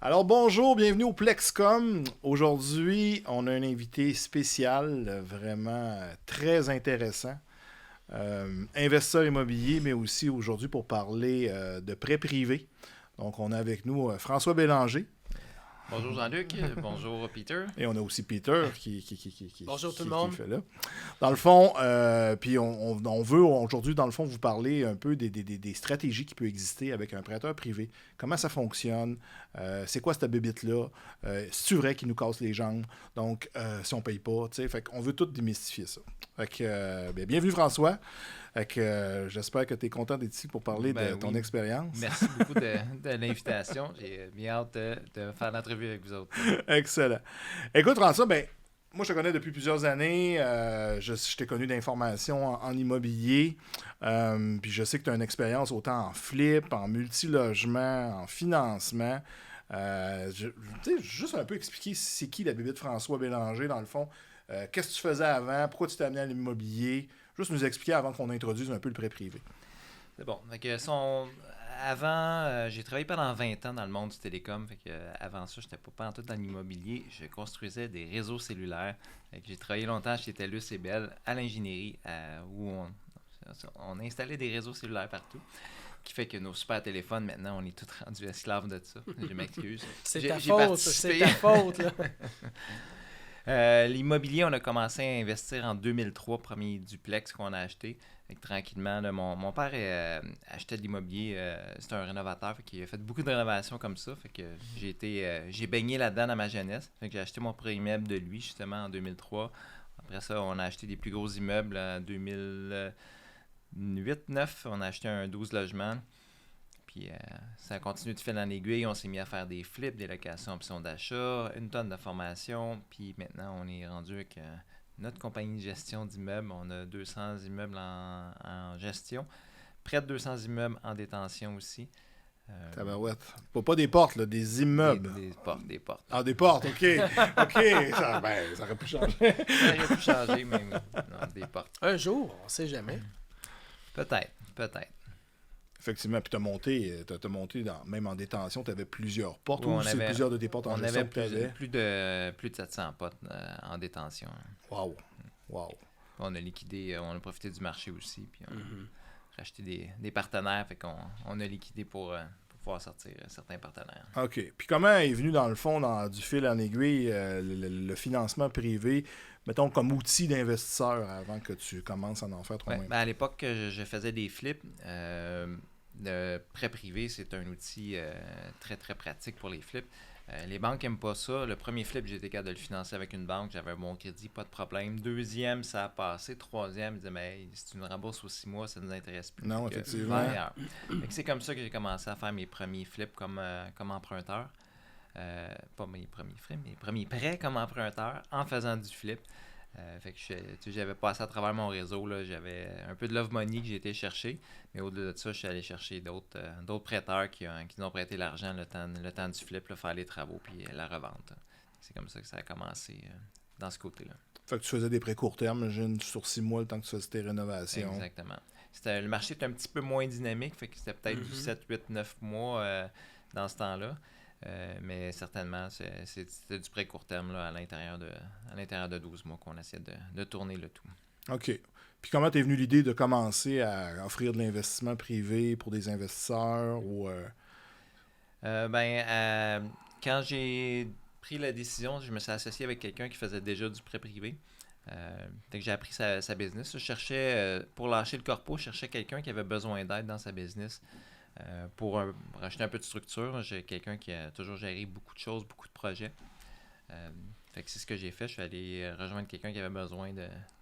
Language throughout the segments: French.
Alors bonjour, bienvenue au Plexcom. Aujourd'hui, on a un invité spécial, vraiment très intéressant. Investisseur immobilier, mais aussi aujourd'hui pour parler de prêts privés. Donc on a avec nous François Bélanger. Bonjour Jean-Luc, bonjour Peter. Et on a aussi Peter Bonjour tout le monde. qui fait là. Dans le fond, puis on veut aujourd'hui, dans le fond, vous parler un peu des stratégies qui peuvent exister avec un prêteur privé. Comment ça fonctionne? C'est quoi cette bébite-là? C'est-tu vrai qu'il nous casse les jambes? Donc, si on paye pas, tu sais, fait qu'on veut tout démystifier ça. Fait que, bienvenue François. Fait que, j'espère que tu es content d'être ici pour parler de ton expérience. Merci beaucoup de l'invitation. J'ai bien hâte de faire l'entrevue avec vous autres. Excellent. Écoute, François, moi, je te connais depuis plusieurs années. Je t'ai connu d'informations en immobilier. Puis je sais que tu as une expérience autant en flip, en multilogement, en financement. Juste un peu expliquer c'est qui la bébite François Bélanger, dans le fond. Qu'est-ce que tu faisais avant? Pourquoi tu t'es amené à l'immobilier? Juste nous expliquer avant qu'on introduise un peu le prêt privé. C'est bon. Avant, j'ai travaillé pendant 20 ans dans le monde du télécom. Avant ça, je n'étais pas en tout dans l'immobilier. Je construisais des réseaux cellulaires. J'ai travaillé longtemps chez TELUS et Bell à l'ingénierie où on installait des réseaux cellulaires partout. Qui fait que nos super téléphones, maintenant, on est tous rendus esclaves de ça. Je m'excuse. C'est ta faute, là. L'immobilier, on a commencé à investir en 2003, premier duplex qu'on a acheté. Tranquillement, là, mon père achetait de l'immobilier, c'était un rénovateur, il a fait beaucoup de rénovations comme ça. Fait que j'ai baigné là-dedans dans ma jeunesse. Fait que j'ai acheté mon premier immeuble de lui justement en 2003. Après ça, on a acheté des plus gros immeubles en 2008-2009. On a acheté un 12 logements. Puis ça a continué de fil en aiguille. On s'est mis à faire des flips, des locations options d'achat, une tonne de formation. Puis maintenant, on est rendu avec notre compagnie de gestion d'immeubles. On a 200 immeubles en gestion. Près de 200 immeubles en détention aussi. Tabarouette. Pas des portes, là, des immeubles. Des portes. Ah, des portes, OK. OK, ça aurait pu changer. Ça aurait pu changer, mais non, des portes. Un jour, on sait jamais. Peut-être. Effectivement, puis t'as monté même en détention, tu avais plusieurs portes. Ou c'est plusieurs de tes portes en gestion que tu avais? Plus de 700 portes en détention. Wow. On a liquidé, on a profité du marché aussi, puis on a racheté des partenaires, fait qu'on a liquidé pour pouvoir sortir certains partenaires. OK. Puis comment est venu, dans le fond, du fil en aiguille, le financement privé, mettons, comme outil d'investisseur avant que tu commences à en faire toi-même? À l'époque, je faisais des flips. Le prêt privé, c'est un outil très, très pratique pour les flips. Les banques n'aiment pas ça. Le premier flip, j'ai été capable de le financer avec une banque. J'avais un bon crédit, pas de problème. Deuxième, ça a passé. Troisième, ils disaient, mais hey, si tu nous rembourses aux 6 mois, ça ne nous intéresse plus. Non, effectivement. C'est comme ça que j'ai commencé à faire mes premiers flips comme emprunteur. Pas mes premiers flips, mes premiers prêts comme emprunteur en faisant du flip. J'avais passé à travers mon réseau, là, j'avais un peu de love money que j'ai été chercher, mais au-delà de ça, je suis allé chercher d'autres prêteurs qui nous ont prêté l'argent le temps du flip, là, faire les travaux puis la revente. C'est comme ça que ça a commencé dans ce côté-là. Fait que tu faisais des prêts court terme, j'imagine, sur 6 mois, le temps que tu faisais tes rénovations. Exactement. Le marché était un petit peu moins dynamique, fait que c'était peut-être du 7, 8, 9 mois dans ce temps-là. Mais certainement, c'était du prêt court terme là, à l'intérieur de 12 mois qu'on essaie de tourner le tout. OK. Puis comment t'es venu l'idée de commencer à offrir de l'investissement privé pour des investisseurs ou quand j'ai pris la décision, je me suis associé avec quelqu'un qui faisait déjà du prêt privé. Fait que j'ai appris sa business. Je cherchais, pour lâcher le corpo, je cherchais quelqu'un qui avait besoin d'aide dans sa business. Pour acheter un peu de structure, j'ai quelqu'un qui a toujours géré beaucoup de choses, beaucoup de projets. Fait que c'est ce que j'ai fait. Je suis allé rejoindre quelqu'un qui avait besoin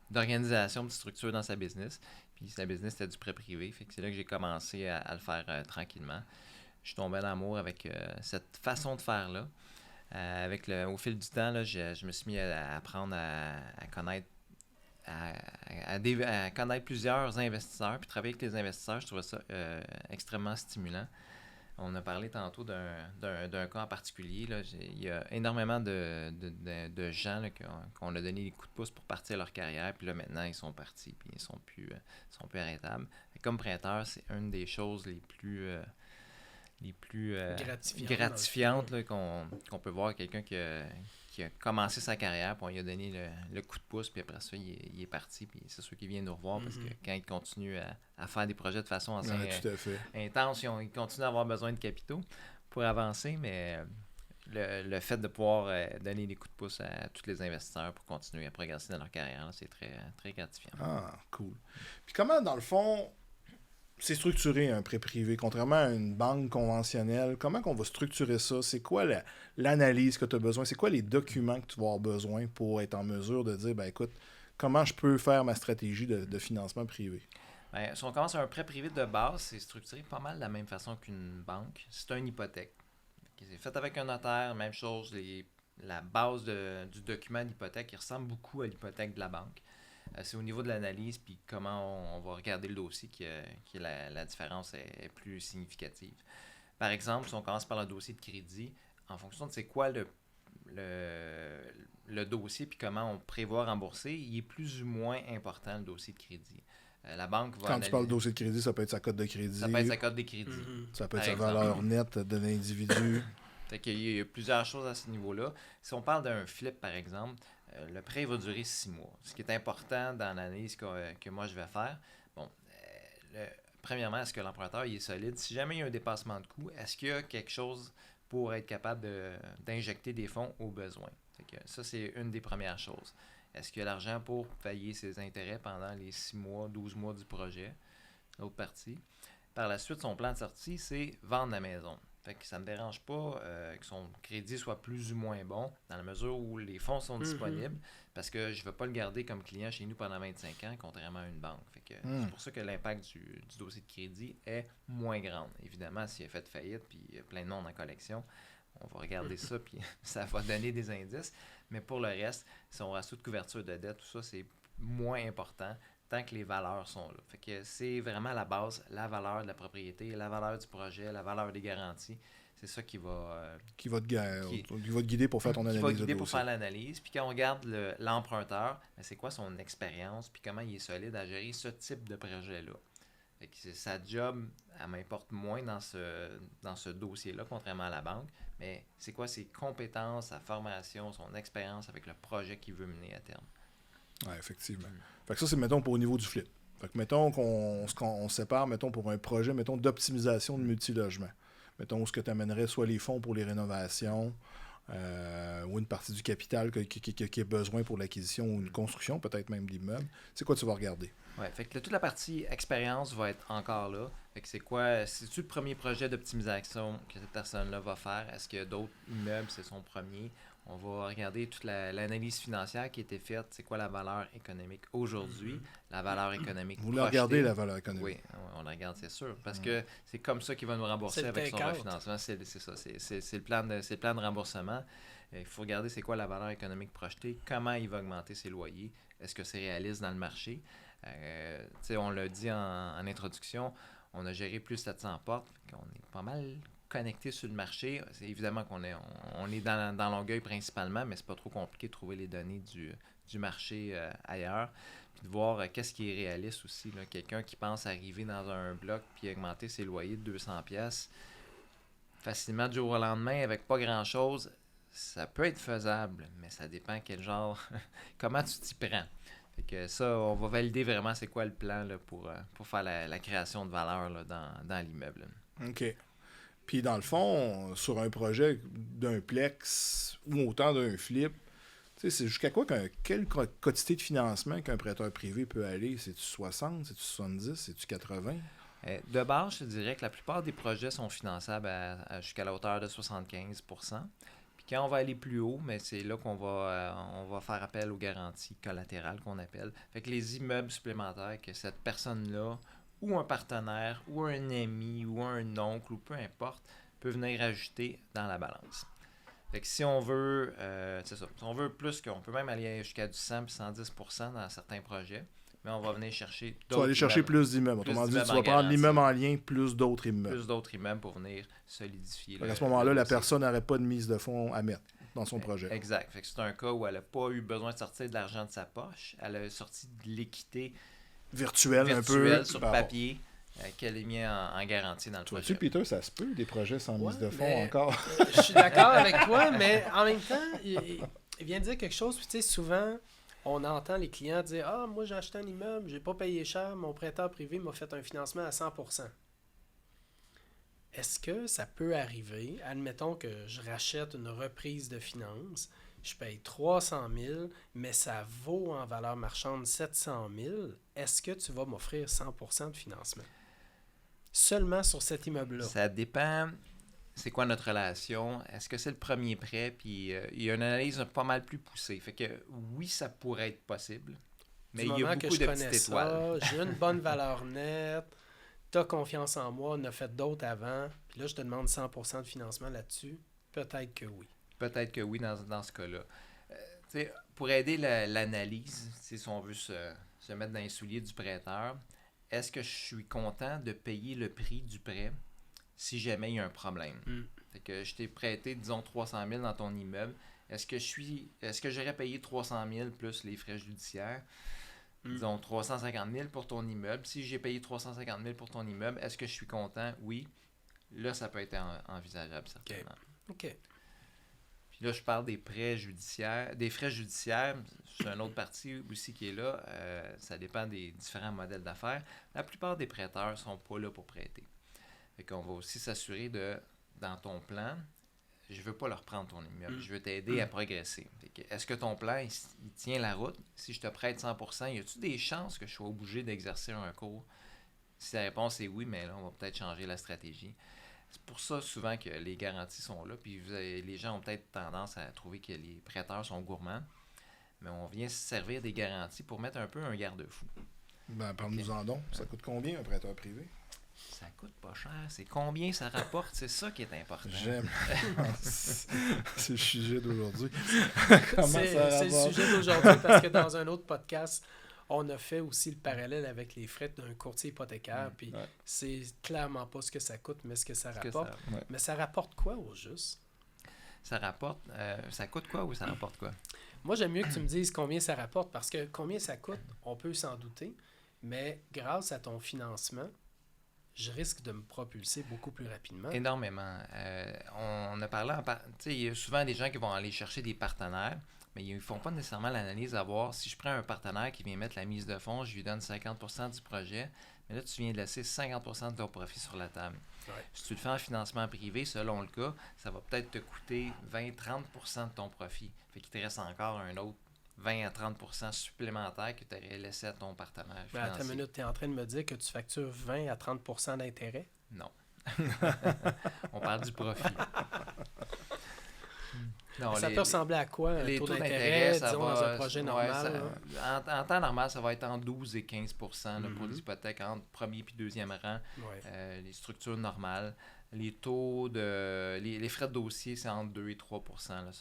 d'organisation, de structure dans sa business. Puis sa business, c'était du prêt privé. Fait que c'est là que j'ai commencé à le faire tranquillement. Je suis tombé en amour avec cette façon de faire-là. Au fil du temps, là, je me suis mis à apprendre à connaître à connaître plusieurs investisseurs, puis travailler avec les investisseurs, je trouvais ça extrêmement stimulant. On a parlé tantôt d'un cas en particulier. Là. Il y a énormément de gens là, qu'on a donné des coups de pouce pour partir leur carrière, puis là maintenant ils sont partis, puis ils sont plus arrêtables. Comme prêteur, c'est une des choses plus gratifiantes là, qu'on peut voir quelqu'un qui a commencé sa carrière, puis on lui a donné le coup de pouce, puis après ça, il est parti, puis c'est sûr qu'il vient nous revoir, parce que quand il continue à faire des projets de façon assez intense, il continue à avoir besoin de capitaux pour avancer, mais le fait de pouvoir donner des coups de pouce à tous les investisseurs pour continuer à progresser dans leur carrière, là, c'est très, très gratifiant. Ah, cool. Puis comment, dans le fond, c'est structuré un prêt privé, contrairement à une banque conventionnelle? Comment qu'on va structurer ça? C'est quoi l'analyse que tu as besoin? C'est quoi les documents que tu vas avoir besoin pour être en mesure de dire, ben écoute, comment je peux faire ma stratégie de financement privé? Ben, si on commence un prêt privé de base, c'est structuré pas mal de la même façon qu'une banque. C'est une hypothèque. C'est fait avec un notaire, même chose. La base du document d'hypothèque, il ressemble beaucoup à l'hypothèque de la banque. C'est au niveau de l'analyse, puis comment on va regarder le dossier que la différence est plus significative. Par exemple, si on commence par le dossier de crédit, en fonction de c'est quoi le dossier, puis comment on prévoit rembourser, il est plus ou moins important le dossier de crédit. La banque va Quand tu parles de dossier de crédit, ça peut être sa cote de crédit. Ça peut être sa cote de crédit. Ça peut être sa valeur nette de l'individu. Fait qu'il y a plusieurs choses à ce niveau-là. Si on parle d'un flip, par exemple, le prêt va durer 6 mois. Ce qui est important dans l'analyse que moi je vais faire, premièrement, est-ce que l'emprunteur il est solide? Si jamais il y a un dépassement de coût, est-ce qu'il y a quelque chose pour être capable d'injecter des fonds au besoin? Fait que ça, c'est une des premières choses. Est-ce qu'il y a l'argent pour payer ses intérêts pendant les 6 mois, 12 mois du projet? L'autre partie. Par la suite, son plan de sortie, c'est vendre la maison. Fait que ça ne me dérange pas que son crédit soit plus ou moins bon dans la mesure où les fonds sont disponibles parce que je ne vais pas le garder comme client chez nous pendant 25 ans, contrairement à une banque. Fait que c'est pour ça que l'impact du dossier de crédit est moins grand. Évidemment, s'il a fait faillite puis il y a plein de monde en collection, on va regarder ça puis ça va donner des indices. Mais pour le reste, son ratio de couverture de dette, tout ça, c'est moins important tant que les valeurs sont là. Fait que c'est vraiment la base, la valeur de la propriété, la valeur du projet, la valeur des garanties. C'est ça qui va te guider pour faire ton analyse. Qui va te guider pour faire l'analyse. Puis quand on regarde l'emprunteur, c'est quoi son expérience, puis comment il est solide à gérer ce type de projet-là. Fait que sa job, elle m'importe moins dans ce dossier-là, contrairement à la banque. Mais c'est quoi ses compétences, sa formation, son expérience avec le projet qu'il veut mener à terme. Oui, effectivement. Fait que ça, c'est, mettons, pour au niveau du flip. Fait que, mettons qu'on sépare, mettons, pour un projet, mettons, d'optimisation de multilogement. Mettons, où ce que tu amènerais soit les fonds pour les rénovations, ou une partie du capital qui a besoin pour l'acquisition ou une construction, peut-être même d'immeubles. C'est quoi tu vas regarder? Oui, fait que toute la partie expérience va être encore là. Fait que c'est-tu le premier projet d'optimisation que cette personne-là va faire? Est-ce qu'il y a d'autres immeubles, c'est son premier? On va regarder toute l'analyse financière qui a été faite. C'est quoi la valeur économique aujourd'hui? La valeur économique Vous la regardez, la valeur économique? Oui, on la regarde, c'est sûr. Parce que c'est comme ça qu'il va nous rembourser avec son refinancement. C'est ça. C'est le plan de remboursement. Il faut regarder c'est quoi la valeur économique projetée, comment il va augmenter ses loyers, est-ce que c'est réaliste dans le marché. On l'a dit en introduction, on a géré plus 700 portes. On est pas mal connecté sur le marché. C'est évidemment qu'on est dans Longueuil principalement, mais c'est pas trop compliqué de trouver les données du marché ailleurs. Puis de voir qu'est-ce qui est réaliste aussi. Là. Quelqu'un qui pense arriver dans un bloc puis augmenter ses loyers de 200$ facilement du jour au lendemain avec pas grand-chose, ça peut être faisable, mais ça dépend quel genre, comment tu t'y prends. Fait que ça, on va valider vraiment c'est quoi le plan là, pour faire la création de valeur là, dans l'immeuble. OK. Puis dans le fond, sur un projet d'un plex ou autant d'un flip, c'est jusqu'à quoi quelle quantité de financement qu'un prêteur privé peut aller? C'est-tu 60, c'est-tu 70, c'est-tu 80? De base, je te dirais que la plupart des projets sont finançables jusqu'à la hauteur de 75%. Puis quand on va aller plus haut, mais c'est là qu'on va faire appel aux garanties collatérales qu'on appelle. Fait que les immeubles supplémentaires que cette personne-là ou un partenaire, ou un ami, ou un oncle, ou peu importe, peut venir ajouter dans la balance. Fait que si on veut, c'est ça, si on veut plus, qu'on peut même aller jusqu'à du 100 et 110% dans certains projets, mais on va venir chercher d'autres Tu vas aller chercher plus d'immeubles. Autrement dit, tu vas prendre l'immeuble en lien plus d'autres immeubles. Plus d'autres immeubles pour venir solidifier. À ce moment-là, la personne n'aurait pas de mise de fonds à mettre dans son projet. Exact. Fait que c'est un cas où elle n'a pas eu besoin de sortir de l'argent de sa poche. Elle a sorti de l'équité virtuelle un peu sur papier qu'elle est mise en garantie dans le projet. Vois-tu, Peter, ça se peut, des projets sans mise de fonds mais, encore? Je suis d'accord avec toi, mais en même temps, il vient de dire quelque chose. Puis, tu sais, souvent, on entend les clients dire « Ah, moi, j'ai acheté un immeuble, j'ai pas payé cher, mon prêteur privé m'a fait un financement à 100%. » Est-ce que ça peut arriver, admettons que je rachète une reprise de finances, je paye 300 000, mais ça vaut en valeur marchande 700 000, est-ce que tu vas m'offrir 100% de financement? Seulement sur cet immeuble-là. Ça dépend, c'est quoi notre relation, est-ce que c'est le premier prêt, puis il y a une analyse pas mal plus poussée. Fait que oui, ça pourrait être possible, mais il y a beaucoup de petites étoiles. J'ai une bonne valeur nette, tu as confiance en moi, on a fait d'autres avant, puis là, je te demande 100% de financement là-dessus. Peut-être que oui. Peut-être que oui, dans ce cas-là. Pour aider l'analyse, si on veut se mettre dans les souliers du prêteur, est-ce que je suis content de payer le prix du prêt si jamais il y a un problème? Fait que je t'ai prêté, disons, 300 000 dans ton immeuble. Est-ce que j'aurais payé 300 000 plus les frais judiciaires? Disons 350 000 pour ton immeuble. Si j'ai payé 350 000 pour ton immeuble, est-ce que je suis content? Oui. Là, ça peut être envisageable, certainement. OK. Puis là, je parle des frais judiciaires. C'est une autre partie aussi qui est là. Ça dépend des différents modèles d'affaires. La plupart des prêteurs ne sont pas là pour prêter. Fait qu'on va aussi s'assurer dans ton plan, je ne veux pas leur prendre ton immeuble. Je veux t'aider à progresser. Est-ce que ton plan, il tient la route? Si je te prête 100%, y a-t-il des chances que je sois obligé d'exercer un cours? Si la réponse est oui, mais là, on va peut-être changer la stratégie. C'est pour ça souvent que les garanties sont là. Puis les gens ont peut-être tendance à trouver que les prêteurs sont gourmands. Mais on vient se servir des garanties pour mettre un peu un garde-fou. Ben, parle-nous-en donc. Ça coûte combien un prêteur privé? Ça coûte pas cher. C'est combien ça rapporte. C'est ça qui est important. J'aime. C'est le sujet d'aujourd'hui. C'est le sujet d'aujourd'hui parce que dans un autre podcast, on a fait aussi le parallèle avec les frais d'un courtier hypothécaire. Puis c'est clairement pas ce que ça coûte, mais ce que ça rapporte. Mais ça rapporte quoi au juste? Ça rapporte... ça coûte quoi ou ça rapporte quoi? Moi, j'aime mieux que tu me dises combien ça rapporte parce que combien ça coûte, on peut s'en douter. Mais grâce à ton financement, je risque de me propulser beaucoup plus rapidement. Énormément. On a parlé... il y a souvent des gens qui vont aller chercher des partenaires, mais ils ne font pas nécessairement l'analyse à voir si je prends un partenaire qui vient mettre la mise de fonds, je lui donne 50% du projet, mais là, tu viens de laisser 50% de ton profit sur la table. Ouais. Si tu le fais en financement privé, selon le cas, ça va peut-être te coûter 20-30% de ton profit. Fait qu'il te reste encore un autre 20 à 30% supplémentaire que tu aurais laissé à ton partenaire financier. Attends une minute, tu es en train de me dire que tu factures 20 à 30% d'intérêt? Non. On parle du profit. Non, ça peut ressembler à quoi, un taux d'intérêt, disons, dans un projet normal? En temps normal, ça va être entre 12 et 15% là, pour l'hypothèque, entre premier et deuxième rang. Ouais. Les structures normales. Les taux les frais de dossier, c'est entre 2 et 3% là,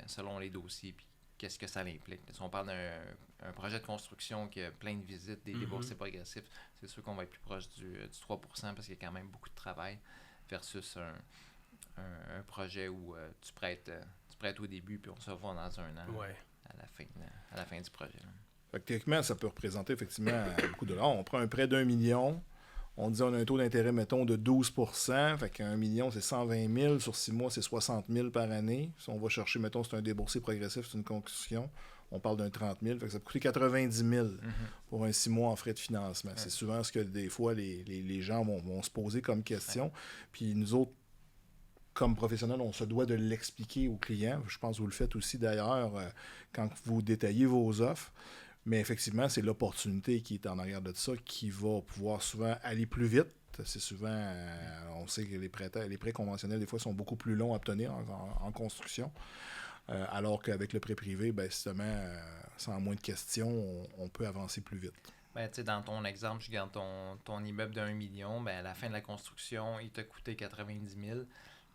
selon les dossiers. Puis qu'est-ce que ça implique? Si on parle d'un projet de construction qui a plein de visites, des déboursés progressifs, c'est sûr qu'on va être plus proche du 3% parce qu'il y a quand même beaucoup de travail versus un projet où tu prêtes au début puis on se revoit dans un an à la fin du projet. Fait que, techniquement, ça peut représenter effectivement beaucoup de dollars. On prend un prêt d'1 million, on dit on a un taux d'intérêt, mettons, de 12%, fait qu'un million, c'est 120 000, sur 6 mois, c'est 60 000 par année. Si on va chercher, mettons, c'est un déboursé progressif, c'est une construction, on parle d'un 30 000, fait que ça peut coûter 90 000 pour un 6 mois en frais de financement. C'est souvent ce que des fois les gens vont se poser comme question. Puis nous autres, comme professionnels, on se doit de l'expliquer aux clients. Je pense que vous le faites aussi d'ailleurs quand vous détaillez vos offres. Mais effectivement, c'est l'opportunité qui est en arrière de ça qui va pouvoir souvent aller plus vite. C'est souvent, on sait que les prêts conventionnels, des fois, sont beaucoup plus longs à obtenir en construction. Alors qu'avec le prêt privé, ben, justement, sans moins de questions, on peut avancer plus vite. Ben, dans ton exemple, je garde ton immeuble de 1 million. Ben, à la fin de la construction, il t'a coûté 90 000.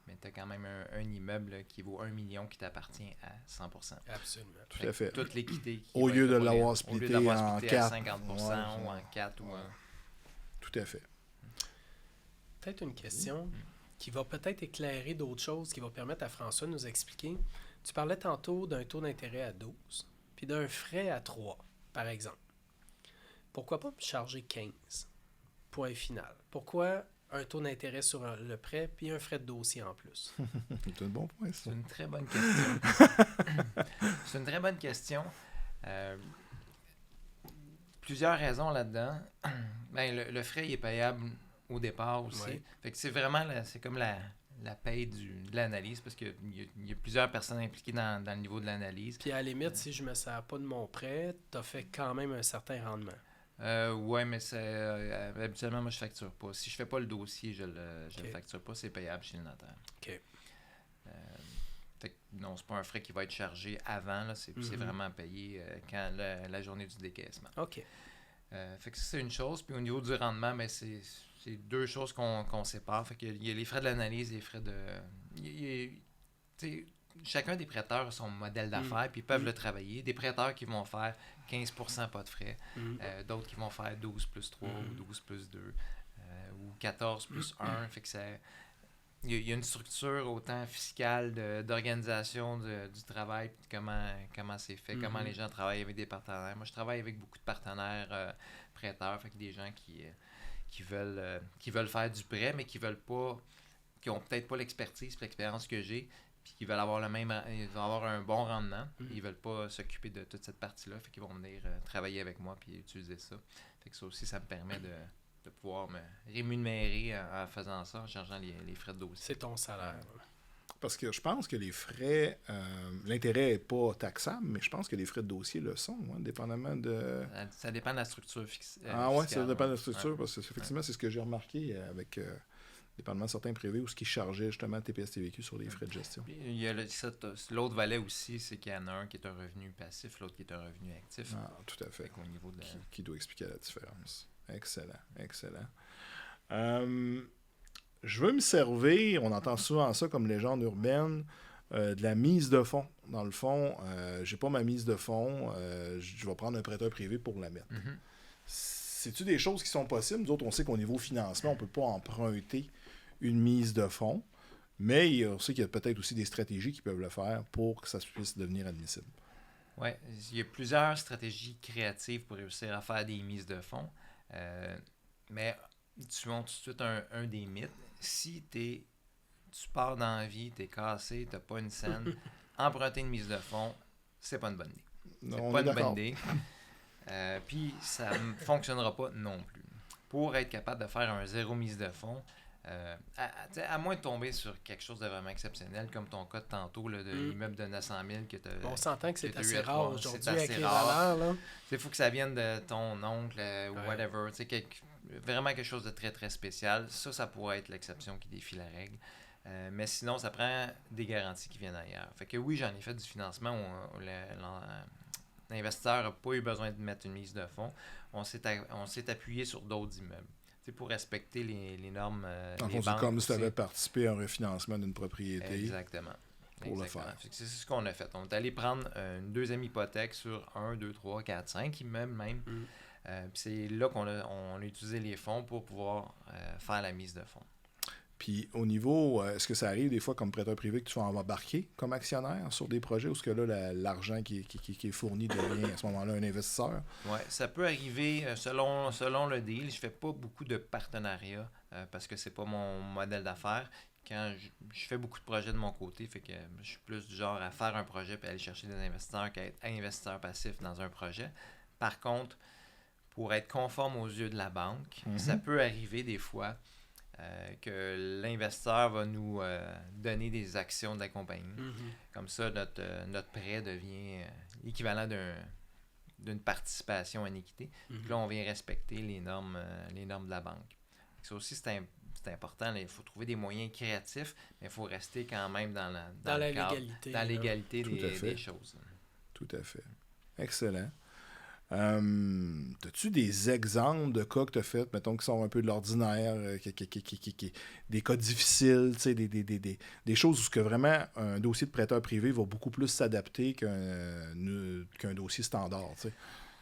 Mais tu as quand même un immeuble qui vaut 1 million qui t'appartient à 100%. Absolument. Tout à fait. Toute l'équité. Au lieu de l'avoir splitté en 4. À 50% ou en 4. Tout à fait. Peut-être une question qui va peut-être éclairer d'autres choses, qui va permettre à François de nous expliquer. Tu parlais tantôt d'un taux d'intérêt à 12, puis d'un frais à 3, par exemple. Pourquoi pas me charger 15? Point final. Pourquoi un taux d'intérêt sur le prêt puis un frais de dossier en plus? C'est un bon point, ça. C'est une très bonne question. C'est une très bonne question. Plusieurs raisons là-dedans. Ben, le frais il est payable au départ aussi. Oui. Fait que c'est vraiment c'est comme la paye de l'analyse parce qu'il y a plusieurs personnes impliquées dans le niveau de l'analyse. Puis à la limite, si je me sers pas de mon prêt, tu as fait quand même un certain rendement. Ouais, mais habituellement, moi, je facture pas. Si je fais pas le dossier, je le facture pas. C'est payable chez le notaire. OK. Fait que non, c'est pas un frais qui va être chargé avant. Là, c'est vraiment payé quand la journée du décaissement. OK. Fait que ça, c'est une chose. Puis au niveau du rendement, ben, c'est deux choses qu'on sépare. Fait qu'il y a les frais de l'analyse et les frais de... tu sais, chacun des prêteurs a son modèle d'affaires, puis ils peuvent le travailler. Des prêteurs qui vont faire 15% pas de frais, d'autres qui vont faire 12 plus 3 ou 12 plus 2, ou 14 plus 1. Fait que il y a une structure autant fiscale d'organisation du travail, puis comment c'est fait, comment les gens travaillent avec des partenaires. Moi, je travaille avec beaucoup de partenaires prêteurs, fait que des gens qui veulent faire du prêt, mais qui ont peut-être pas l'expertise et l'expérience que j'ai, puis qui veulent avoir ils veulent avoir un bon rendement. Ils veulent pas s'occuper de toute cette partie-là, fait qu'ils vont venir travailler avec moi puis utiliser ça. Fait que ça aussi, ça me permet de pouvoir me rémunérer en faisant ça, en chargeant les frais de dossier. C'est ton salaire. Parce que je pense que les frais, l'intérêt n'est pas taxable, mais je pense que les frais de dossier le sont, hein, dépendamment de... Ça dépend de la structure fiscale. Ça dépend de la structure, parce que effectivement, c'est ce que j'ai remarqué avec... dépendamment de certains privés où ce qui chargeait justement TPS-TVQ sur les frais de gestion. Puis, il y a l'autre volet aussi, c'est qu'il y en a un qui est un revenu passif, l'autre qui est un revenu actif. Ah, tout à fait. Au niveau de qui doit expliquer la différence. Excellent, excellent. Je veux me servir, on entend souvent ça comme légende urbaine, de la mise de fonds. Dans le fond, j'ai pas ma mise de fonds, je vais prendre un prêteur privé pour la mettre. C'est-tu des choses qui sont possibles? Nous autres, on sait qu'au niveau financement, on ne peut pas emprunter une mise de fonds, mais on sait qu'il y a peut-être aussi des stratégies qui peuvent le faire pour que ça puisse devenir admissible. Oui, il y a plusieurs stratégies créatives pour réussir à faire des mises de fonds, mais tu montres tout de suite un des mythes. Si tu pars dans la vie, tu es cassé, tu n'as pas une scène, emprunter une mise de fonds, c'est pas une bonne idée. Non, c'est pas une bonne idée. Puis ça ne fonctionnera pas non plus. Pour être capable de faire un zéro mise de fonds, à moins de tomber sur quelque chose de vraiment exceptionnel, comme ton cas de tantôt, là, de l'immeuble de 900 000 que tu as. On s'entend que c'est assez rare rare aujourd'hui c'est avec assez les rare. valeurs. Il faut que ça vienne de ton oncle ou whatever. Vraiment quelque chose de très très spécial. Ça pourrait être l'exception qui défie la règle. Mais sinon, ça prend des garanties qui viennent ailleurs. Fait que oui, j'en ai fait du financement où l'investisseur n'a pas eu besoin de mettre une mise de fonds. On s'est appuyé sur d'autres immeubles. Pour respecter les normes les banques. C'est comme si tu avais participé à un refinancement d'une propriété. Exactement. Pour le faire. C'est ce qu'on a fait. On est allé prendre une deuxième hypothèque sur 1, 2, 3, 4, 5 immeubles même. Puis c'est là qu'on a utilisé les fonds pour pouvoir faire la mise de fonds. Puis au niveau, est-ce que ça arrive des fois comme prêteur privé que tu vas embarquer comme actionnaire sur des projets ou est-ce que là, l'argent qui est fourni devient à ce moment-là un investisseur? Oui, ça peut arriver selon le deal. Je fais pas beaucoup de partenariats parce que c'est pas mon modèle d'affaires. Quand je fais beaucoup de projets de mon côté, fait que je suis plus du genre à faire un projet et aller chercher des investisseurs qu'à être investisseur passif dans un projet. Par contre, pour être conforme aux yeux de la banque, ça peut arriver des fois que l'investisseur va nous donner des actions de la compagnie. Comme ça, notre prêt devient l'équivalent d'une participation en équité. Puis là, on vient respecter les normes de la banque. Ça aussi, c'est important. Il faut trouver des moyens créatifs, mais il faut rester quand même dans la légalité. Dans l'égalité des choses. Tout à fait. Excellent. As-tu des exemples de cas que tu as fait, mettons, qui sont un peu de l'ordinaire, des cas difficiles, des choses où que vraiment un dossier de prêteur privé va beaucoup plus s'adapter qu'un dossier standard?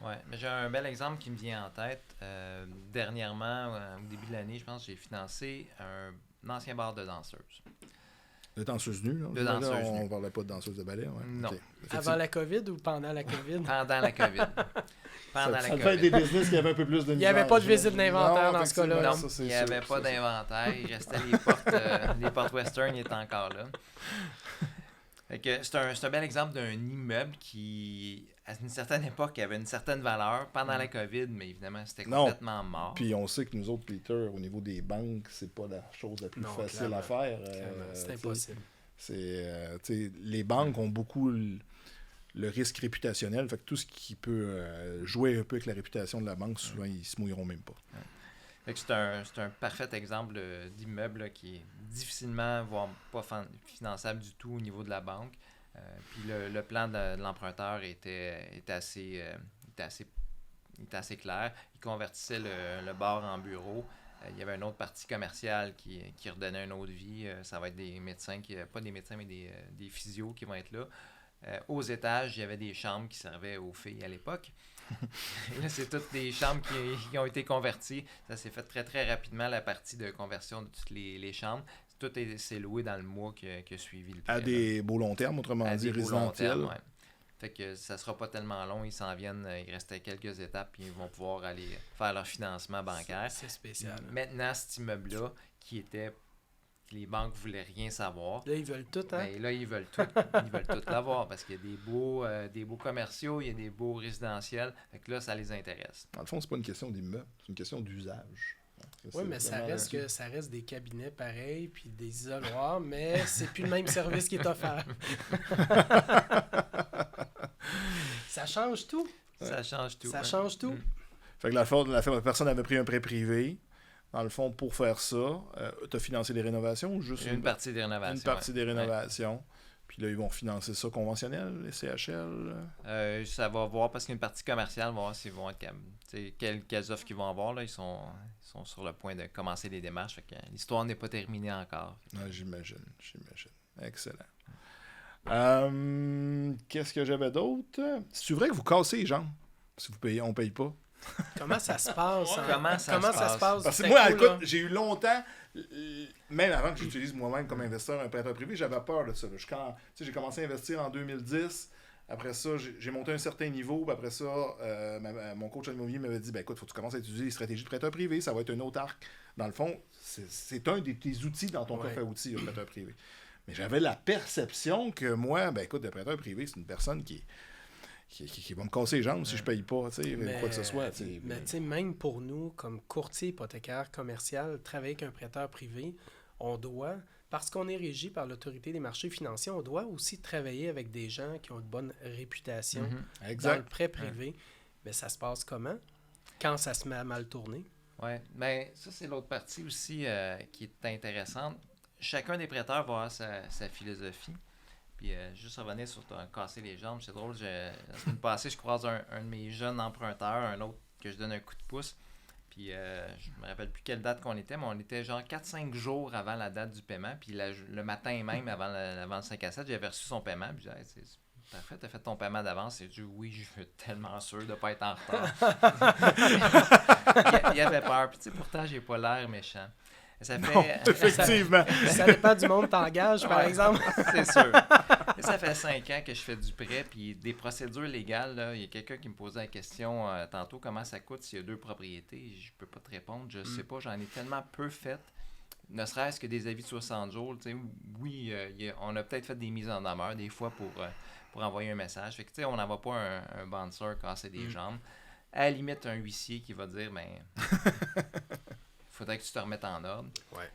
Oui, mais j'ai un bel exemple qui me vient en tête. Dernièrement, au début de l'année, je pense que j'ai financé un ancien bar de danseuse. De danseuse nue, là. De danseuse On nue. ne parlait pas de danseuse de ballet. Ouais. Non. OK. Avant la COVID ou pendant la COVID? Pendant la COVID. Pendant Ça la devait être des COVID. business qui avaient un peu plus de Il n'y avait pas de visite d'inventaire dans ce cas-là. Non, ça, c'est il n'y sûr, avait pas ça, c'est- d'inventaire. Il restait les portes western, il était encore là. Fait que c'est un bel exemple d'un immeuble qui, à une certaine époque, avait une certaine valeur pendant la COVID, mais évidemment, c'était Non. complètement mort. Puis on sait que nous autres, Peter, au niveau des banques, c'est pas la chose la plus Non, facile clairement. à faire. Clairement, c'est tu sais, impossible. Les banques ont beaucoup le risque réputationnel. Fait que tout ce qui peut jouer un peu avec la réputation de la banque, souvent, ils se mouilleront même pas. Fait que c'est un parfait exemple d'immeuble là, qui est difficilement, voire pas finançable du tout au niveau de la banque. Puis le plan de l'emprunteur était assez clair. Il convertissait le bar en bureau. Il y avait une autre partie commerciale qui redonnait une autre vie. Ça va être des médecins, pas des médecins, mais des physios qui vont être là. Aux étages, il y avait des chambres qui servaient aux filles à l'époque. Là, c'est toutes des chambres qui ont été converties. Ça s'est fait très, très rapidement, la partie de conversion de toutes les chambres. Tout s'est loué dans le mois qui a suivi le prêt. À des beaux long termes, autrement À dit, des beaux long résidentiels. termes, ouais. Fait que ça sera pas tellement long. Ils s'en viennent, il restait quelques étapes, puis ils vont pouvoir aller faire leur financement bancaire. C'est spécial. Maintenant, cet immeuble-là, les banques voulaient rien savoir. Là, ils veulent tout, hein? Ben, là, ils veulent tout l'avoir parce qu'il y a des beaux commerciaux, il y a des beaux résidentiels. Fait que là, ça les intéresse. Dans le fond, c'est pas une question d'immeuble, c'est une question d'usage. Oui, mais ça reste des cabinets pareils, puis des isoloirs, mais c'est plus le même service qui est offert. Ça change tout. Ça change tout. Ça hein. change tout. Fait que la personne avait pris un prêt privé. Dans le fond, pour faire ça, tu as financé les rénovations ou juste Une partie des rénovations. une partie des ouais. rénovations. Puis là, ils vont financer ça conventionnel, les CHL. Ça va voir parce qu'il y a une partie commerciale, on va voir s'ils vont être quelles offres qu'ils vont avoir. Là. Ils sont sur le point de commencer les démarches. Fait que l'histoire n'est pas terminée encore. J'imagine. Excellent. Qu'est-ce que j'avais d'autre? C'est vrai que vous cassez les jambes si vous payez, on paye pas. Comment ça se passe? hein? Comment ça se passe? Parce que C'était moi, cool, écoute, là. j'ai eu longtemps, même avant que j'utilise moi-même comme investisseur un prêteur privé, j'avais peur de ça. Là. J'ai commencé à investir en 2010. Après ça, j'ai monté un certain niveau. Puis après ça, mon coach immobilier m'avait dit, écoute, il faut que tu commences à utiliser les stratégies de prêteur privé. Ça va être un autre arc. Dans le fond, c'est un des tes outils dans ton coffre à outils, le prêteur privé. Mais j'avais la perception que moi, écoute, le prêteur privé, c'est une personne qui va me casser les jambes si je paye pas, quoi que ce soit. Mais tu sais, même pour nous, comme courtier hypothécaire commercial, travailler avec un prêteur privé, on doit, parce qu'on est régi par l'autorité des marchés financiers, on doit aussi travailler avec des gens qui ont une bonne réputation dans le Exact. prêt privé. Mais ça se passe comment? Quand ça se met à mal tourner? Oui, mais ça, c'est l'autre partie aussi qui est intéressante. Chacun des prêteurs va avoir sa philosophie. Puis juste revenir sur casser les jambes, c'est drôle. La semaine passée, je croise un de mes jeunes emprunteurs, un autre que je donne un coup de pouce. Puis je me rappelle plus quelle date qu'on était, mais on était genre 4-5 jours avant la date du paiement. Puis le matin même, avant le 5 à 7, j'avais reçu son paiement. Puis je disais, hey, c'est parfait, t'as fait ton paiement d'avance. Et je dis, oui, je suis tellement sûr de ne pas être en retard. il avait peur. Puis tu sais, pourtant, j'ai pas l'air méchant. Ça fait, Non, effectivement. Ça dépend du monde que t'engages, par exemple. C'est sûr. Et ça fait 5 ans que je fais du prêt, puis des procédures légales. Là, il y a quelqu'un qui me posait la question tantôt, comment ça coûte s'il y a 2 propriétés. Je peux pas te répondre, je sais pas, j'en ai tellement peu fait. Ne serait-ce que des avis de 60 jours. Oui, on a peut-être fait des mises en demeure des fois pour envoyer un message. Fait que, on n'envoie pas un bouncer casser des jambes. À la limite, un huissier qui va dire, faudrait que tu te remettes en ordre. Ouais.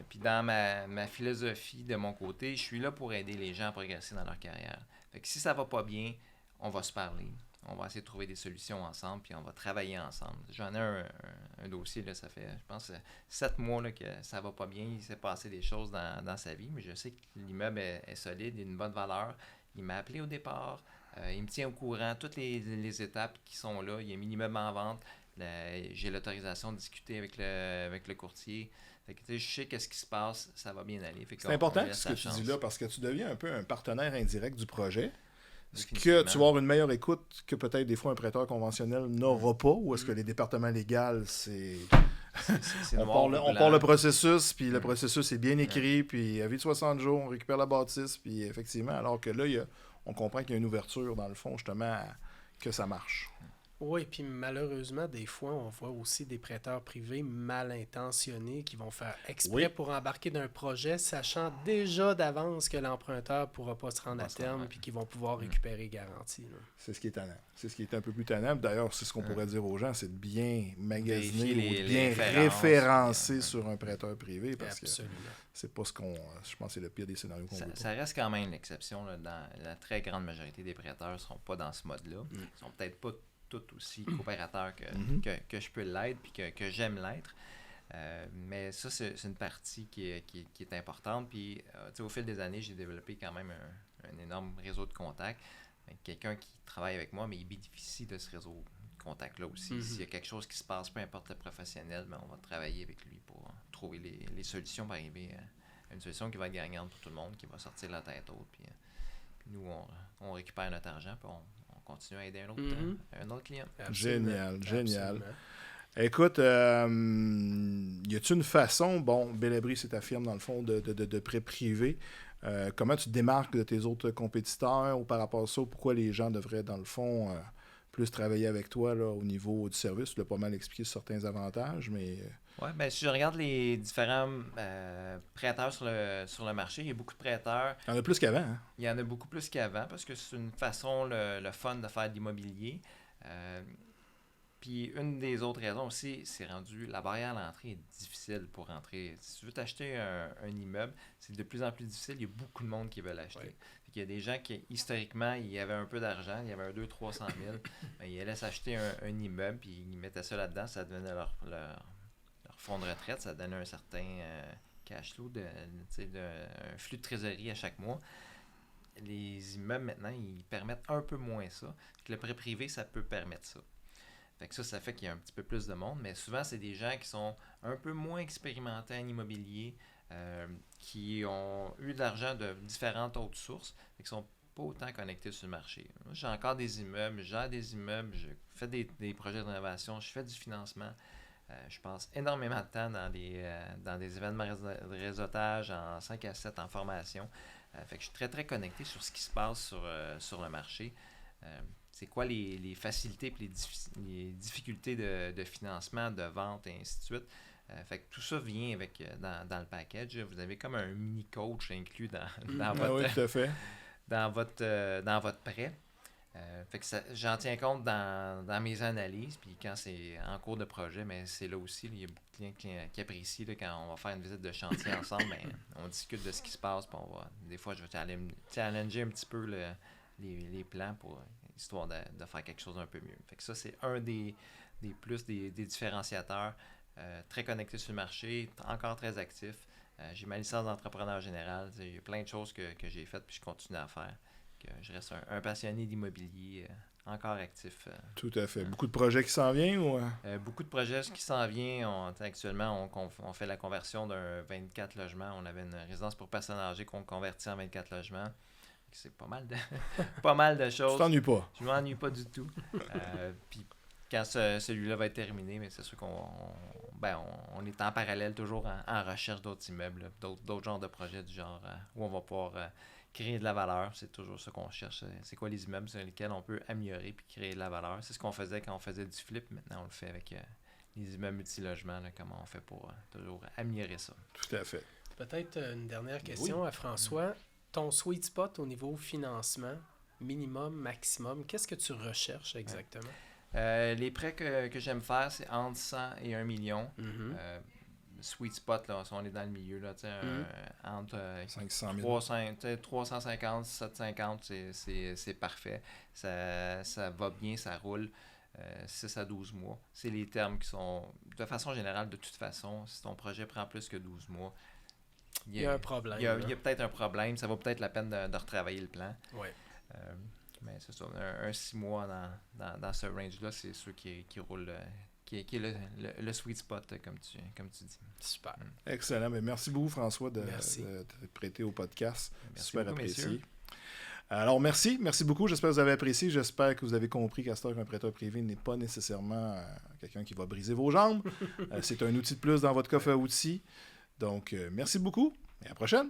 Puis dans ma philosophie de mon côté, je suis là pour aider les gens à progresser dans leur carrière. Fait que si ça va pas bien, on va se parler. On va essayer de trouver des solutions ensemble, puis on va travailler ensemble. J'en ai un dossier, là, ça fait, je pense, 7 mois là, que ça va pas bien. Il s'est passé des choses dans sa vie, mais je sais que l'immeuble est solide, il a une bonne valeur. Il m'a appelé au départ. Il me tient au courant, toutes les étapes qui sont là. Il y a mis l'immeuble en vente. J'ai l'autorisation de discuter avec le courtier. Fait que, je sais qu'est-ce qui se passe, ça va bien aller. C'est important ce que tu dis là, parce que tu deviens un peu un partenaire indirect du projet. Est-ce que tu vas avoir une meilleure écoute que peut-être des fois un prêteur conventionnel n'aura pas, ou est-ce que les départements légaux, c'est C'est On noir part, ou on blanc. part le processus, puis le processus est bien écrit, puis à vie de 60 jours, on récupère la bâtisse, puis effectivement, alors que là, on comprend qu'il y a une ouverture, dans le fond, justement, que ça marche. Oui, puis malheureusement, des fois, on voit aussi des prêteurs privés mal intentionnés qui vont faire exprès Oui. pour embarquer d'un projet, sachant déjà d'avance que l'emprunteur ne pourra pas se rendre à terme, puis qu'ils vont pouvoir récupérer garantie. Là. C'est ce qui est tannant. C'est ce qui est un peu plus tannant. D'ailleurs, c'est ce qu'on pourrait dire aux gens, c'est de bien magasiner Vérifier ou de les bien références, référencer puis, sur un prêteur privé, parce Absolument. que c'est pas ce qu'on... Je pense que c'est le pire des scénarios qu'on veut. Ça reste quand même l'exception. Là, la très grande majorité des prêteurs ne sont pas dans ce mode-là. Ils sont peut-être pas tout aussi coopérateurs que je peux l'être puis que j'aime l'être. Mais ça, c'est une partie qui est importante. Puis, au fil des années, j'ai développé quand même un énorme réseau de contacts. Quelqu'un qui travaille avec moi, mais il bénéficie de ce réseau de contacts-là aussi. S'il y a quelque chose qui se passe, peu importe le professionnel, on va travailler avec lui pour trouver les solutions pour arriver à une solution qui va être gagnante pour tout le monde, qui va sortir la tête haute. Puis nous, on récupère notre argent, puis on continue à aider un autre client. Génial, génial. Absolument. Écoute, y a-t-il une façon, Bel-Abri, c'est ta firme dans le fond de prêt privé, comment tu te démarques de tes autres compétiteurs ou par rapport à ça, pourquoi les gens devraient dans le fond plus travailler avec toi là, au niveau du service? Tu l'as pas mal expliqué sur certains avantages, mais... Oui, bien si je regarde les différents prêteurs sur le marché, il y a beaucoup de prêteurs. Il y en a plus qu'avant, hein? Il y en a beaucoup plus qu'avant parce que c'est une façon le fun de faire de l'immobilier. Puis une des autres raisons aussi, c'est rendu, la barrière à l'entrée est difficile pour rentrer. Si tu veux t'acheter un immeuble, c'est de plus en plus difficile. Il y a beaucoup de monde qui veut l'acheter. Ouais. Il y a des gens qui, historiquement, ils avaient un peu d'argent, il y avait un 200-300 000, ben, ils allaient s'acheter un immeuble, puis ils mettaient ça là-dedans, ça devenait leur fonds de retraite, ça donnait un certain cash flow, un flux de trésorerie à chaque mois. Les immeubles, maintenant, ils permettent un peu moins ça. Le prêt privé, ça peut permettre ça. Fait que ça fait qu'il y a un petit peu plus de monde, mais souvent, c'est des gens qui sont un peu moins expérimentés en immobilier, qui ont eu de l'argent de différentes autres sources, et qui sont pas autant connectés sur le marché. Moi, j'ai encore des immeubles, je fais des projets de rénovation, je fais du financement. Je passe énormément de temps dans des événements de réseautage en 5 à 7 en formation. Fait que je suis très, très connecté sur ce qui se passe sur le marché. C'est quoi les facilités et les difficultés de financement, de vente et ainsi de suite. Fait que tout ça vient avec dans le package. Vous avez comme un mini coach inclus dans oui, tout à fait. dans votre prêt. Fait que j'en tiens compte dans mes analyses, puis quand c'est en cours de projet, mais c'est là aussi, il y a beaucoup de clients qui apprécient là, quand on va faire une visite de chantier ensemble, on discute de ce qui se passe, puis des fois je vais challenger un petit peu les plans pour histoire de faire quelque chose d'un peu mieux. Fait que ça, c'est un des plus des différenciateurs, très connecté sur le marché, encore très actif. J'ai ma licence d'entrepreneur général, il y a plein de choses que j'ai faites puis je continue à faire. Que je reste un passionné d'immobilier encore actif. Tout à fait. Beaucoup de projets qui s'en viennent ou... Beaucoup de projets qui s'en viennent. Actuellement, on fait la conversion d'un 24 logements. On avait une résidence pour personnes âgées qu'on convertit en 24 logements. C'est pas mal de choses. Tu t'ennuies pas. Je m'ennuie pas du tout. Puis quand celui-là va être terminé, mais c'est sûr qu'on est en parallèle toujours en recherche d'autres immeubles, d'autres genres de projets du genre où on va pouvoir créer de la valeur. C'est toujours ça qu'on cherche. C'est quoi les immeubles sur lesquels on peut améliorer puis créer de la valeur. C'est ce qu'on faisait quand on faisait du flip. Maintenant, on le fait avec les immeubles multilogements. Comment on fait pour toujours améliorer ça. Tout à fait. Peut-être une dernière question à François. Ton sweet spot au niveau financement, minimum, maximum, qu'est-ce que tu recherches exactement? Les prêts que j'aime faire, c'est entre 100 et 1 million. Sweet spot, là, si on est dans le milieu, là, entre 500 000. 350, 750, c'est parfait. Ça va bien, ça roule. 6 à 12 mois. C'est les termes qui sont, de façon générale, de toute façon, si ton projet prend plus que 12 mois, il y a un problème. Il y a peut-être un problème. Ça vaut peut-être la peine de retravailler le plan. Ouais. Mais c'est ça, un 6 mois dans ce range-là, c'est ceux qui roulent, qui est le sweet spot, comme tu dis. Super. Excellent. Mais merci beaucoup, François, de Merci. te prêter au podcast. Merci Super beaucoup, apprécié. messieurs. Alors, merci beaucoup. J'espère que vous avez apprécié. J'espère que vous avez compris qu'un prêteur privé n'est pas nécessairement quelqu'un qui va briser vos jambes. C'est un outil de plus dans votre coffre à outils. Donc, merci beaucoup et à la prochaine.